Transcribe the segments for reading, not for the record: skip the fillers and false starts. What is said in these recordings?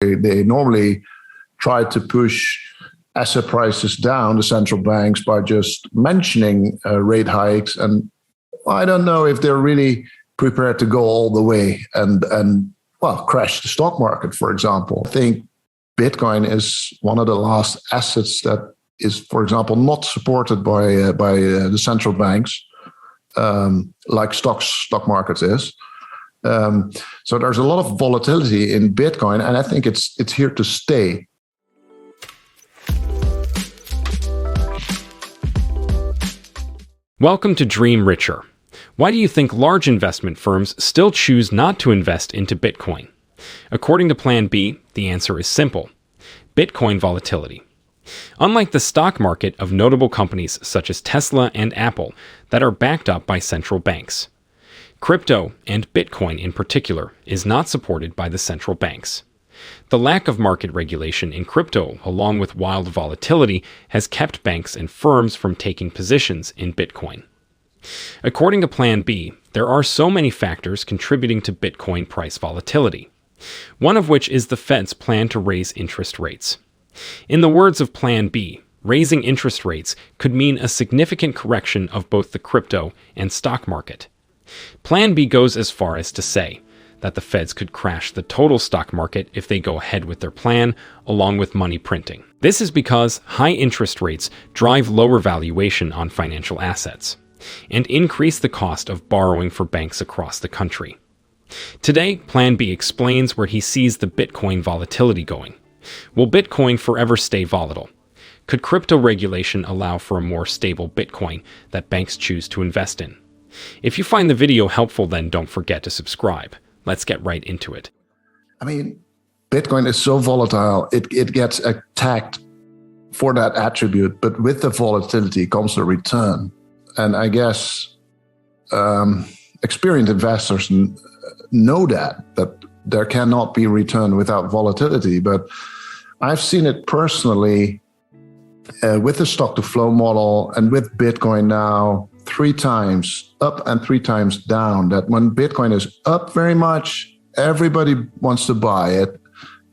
They normally try to push asset prices down, the central banks, by just mentioning rate hikes. And I don't know if they're really prepared to go all the way and crash the stock market, for example. I think Bitcoin is one of the last assets that is, for example, not supported by the central banks, like stock markets is. So there's a lot of volatility in Bitcoin, and I think it's here to stay. Welcome to Dream Richer. Why do you think large investment firms still choose not to invest into Bitcoin? According to PlanB, the answer is simple: Bitcoin volatility. Unlike the stock market of notable companies such as Tesla and Apple that are backed up by central banks, crypto, and Bitcoin in particular, is not supported by the central banks. The lack of market regulation in crypto, along with wild volatility, has kept banks and firms from taking positions in Bitcoin. According to PlanB, there are so many factors contributing to Bitcoin price volatility, one of which is the Fed's plan to raise interest rates. In the words of PlanB, raising interest rates could mean a significant correction of both the crypto and stock market. PlanB goes as far as to say that the Feds could crash the total stock market if they go ahead with their plan, along with money printing. This is because high interest rates drive lower valuation on financial assets and increase the cost of borrowing for banks across the country. Today, PlanB explains where he sees the Bitcoin volatility going. Will Bitcoin forever stay volatile? Could crypto regulation allow for a more stable Bitcoin that banks choose to invest in? If you find the video helpful, then don't forget to subscribe. Let's get right into it. I mean, Bitcoin is so volatile, it gets attacked for that attribute, but with the volatility comes a return. And I guess experienced investors know that there cannot be return without volatility. But I've seen it personally with the stock to flow model and with Bitcoin now 3 times up and 3 times down, that when Bitcoin is up very much, everybody wants to buy it.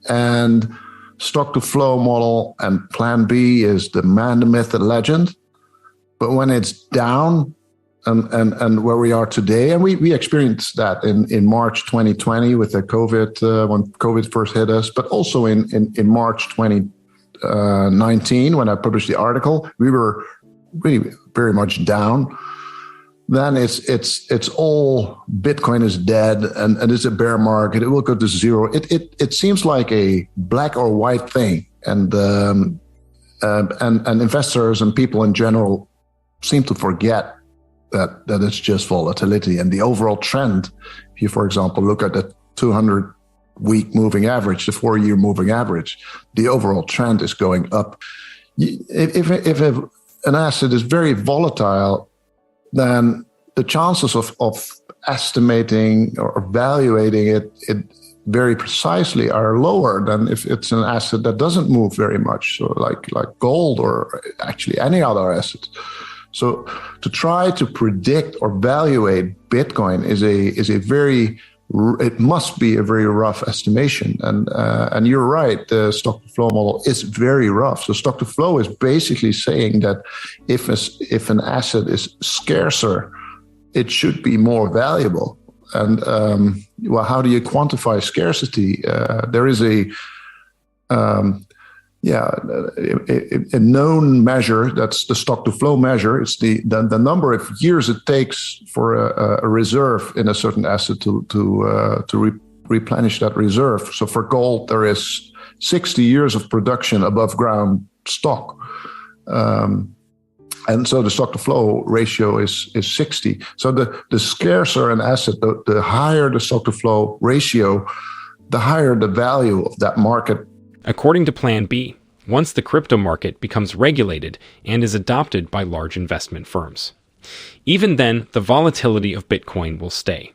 And stock to flow model and PlanB is the man, the myth, the legend. But when it's down, and where we are today, and we experienced that in March 2020 with the COVID, when COVID first hit us, but also in March 2019 when I published the article, we were really very much down. Then it's all Bitcoin is dead and it's a bear market. It will go to zero. It seems like a black or white thing, and investors and people in general seem to forget that it's just volatility. And the overall trend, if you, for example, look at the 200-week moving average, the 4-year moving average, the overall trend is going up. If an asset is very volatile, then the chances of estimating or evaluating it very precisely are lower than if it's an asset that doesn't move very much, so like gold or actually any other asset. So to try to predict or evaluate Bitcoin it must be a very rough estimation. And you're right, the stock to flow model is very rough. So stock to flow is basically saying that if an asset is scarcer, it should be more valuable. And how do you quantify scarcity? There is a known measure, that's the stock to flow measure. It's the number of years it takes for a reserve in a certain asset to replenish that reserve. So for gold, there is 60 years of production above ground stock. And so the stock to flow ratio is 60. So the scarcer an asset, the higher the stock to flow ratio, the higher the value of that market. According to PlanB, once the crypto market becomes regulated and is adopted by large investment firms, even then, the volatility of Bitcoin will stay.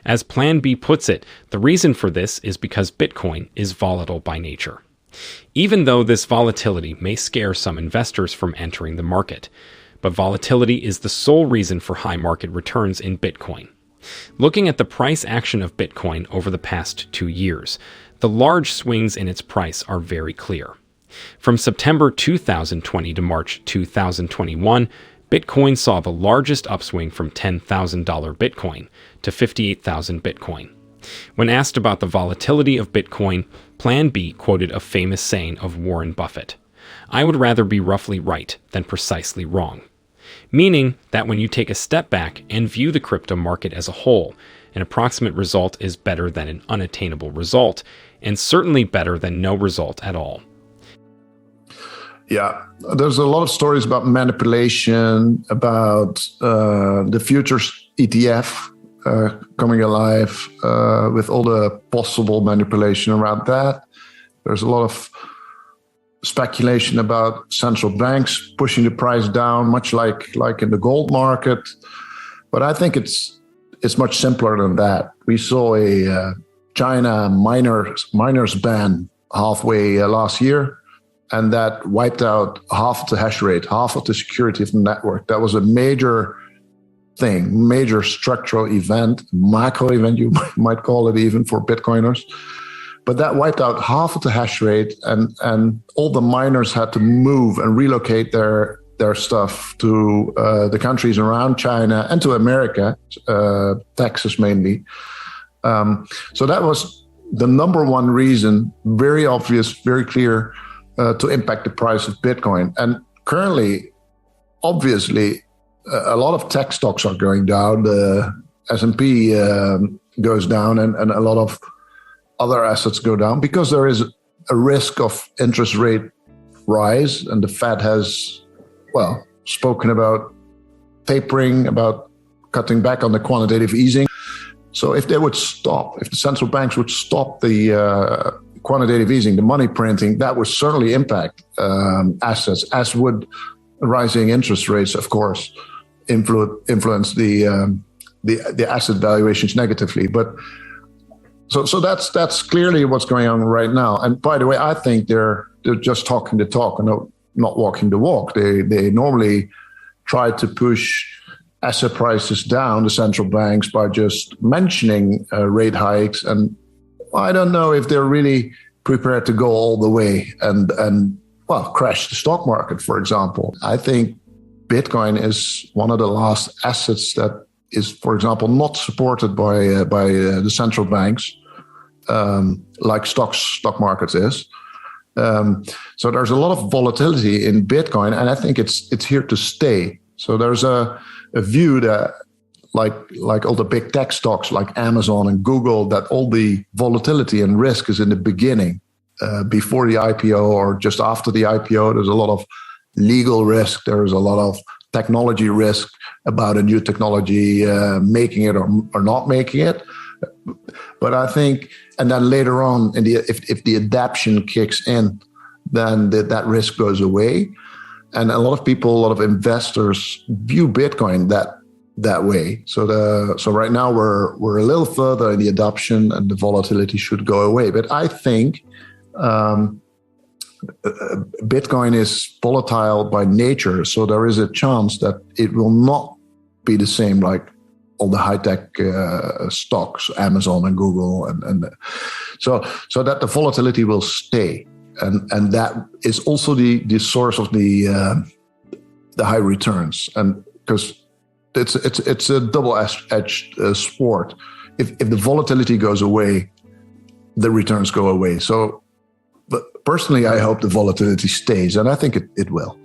As PlanB puts it, the reason for this is because Bitcoin is volatile by nature. Even though this volatility may scare some investors from entering the market, but volatility is the sole reason for high market returns in Bitcoin. Looking at the price action of Bitcoin over the past 2 years, The large swings in its price are very clear. From September 2020 to March 2021, Bitcoin saw the largest upswing from $10,000 Bitcoin to 58,000 Bitcoin. When asked about the volatility of Bitcoin, PlanB quoted a famous saying of Warren Buffett: "I would rather be roughly right than precisely wrong." Meaning that when you take a step back and view the crypto market as a whole, an approximate result is better than an unattainable result, and certainly better than no result at all. Yeah, there's a lot of stories about manipulation, about the futures ETF coming alive with all the possible manipulation around that. There's a lot of speculation about central banks pushing the price down, much like in the gold market. But I think it's much simpler than that. We saw a China miners ban halfway last year, and that wiped out half of the hash rate, half of the security of the network. That was a major thing, major structural event, macro event, you might call it even for Bitcoiners. But that wiped out half of the hash rate, and all the miners had to move and relocate their stuff to the countries around China and to America, Texas mainly. So that was the number one reason, very obvious, very clear, to impact the price of Bitcoin. And currently, obviously, a lot of tech stocks are going down. The S&P goes down, and a lot of other assets go down because there is a risk of interest rate rise. And the Fed has, spoken about tapering, about cutting back on the quantitative easing. So if they would stop, if the central banks would stop the quantitative easing, the money printing, that would certainly impact assets, as would rising interest rates, of course, influence the asset valuations negatively. But so that's clearly what's going on right now. And by the way, I think they're just talking the talk and not walking the walk. They normally try to push asset prices down, the central banks, by just mentioning rate hikes. And I don't know if they're really prepared to go all the way and crash the stock market, for example. I think Bitcoin is one of the last assets that is, for example, not supported by the central banks, like stock markets is. So there's a lot of volatility in Bitcoin, and I think it's here to stay. So there's a view that, like all the big tech stocks like Amazon and Google, that all the volatility and risk is in the beginning, before the IPO or just after the IPO. There's a lot of legal risk. There's a lot of technology risk about a new technology making it or not making it. But I think, and then later on, if the adaption kicks in, then that risk goes away. And a lot of people, a lot of investors view Bitcoin that way. So right now we're a little further in the adoption, and the volatility should go away. But I think Bitcoin is volatile by nature, so there is a chance that it will not be the same like all the high-tech stocks, Amazon and Google, and so that the volatility will stay, and that is also the source of the high returns, and because it's a double-edged sword. If the volatility goes away, the returns go away. So, but personally, I hope the volatility stays, and I think it will.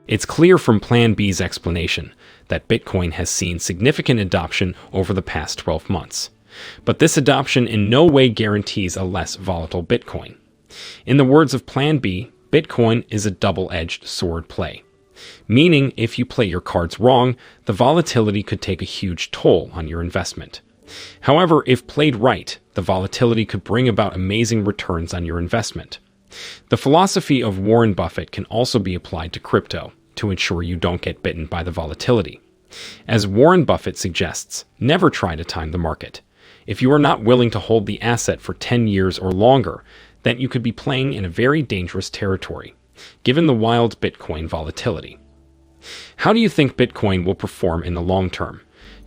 It's clear from PlanB's explanation that Bitcoin has seen significant adoption over the past 12 months. But this adoption in no way guarantees a less volatile Bitcoin. In the words of PlanB, Bitcoin is a double-edged sword play. Meaning, if you play your cards wrong, the volatility could take a huge toll on your investment. However, if played right, the volatility could bring about amazing returns on your investment. The philosophy of Warren Buffett can also be applied to crypto to ensure you don't get bitten by the volatility. As Warren Buffett suggests, never try to time the market. If you are not willing to hold the asset for 10 years or longer, then you could be playing in a very dangerous territory, given the wild Bitcoin volatility. How do you think Bitcoin will perform in the long term?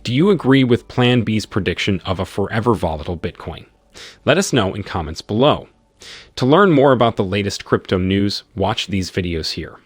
Do you agree with PlanB's prediction of a forever volatile Bitcoin? Let us know in comments below. To learn more about the latest crypto news, watch these videos here.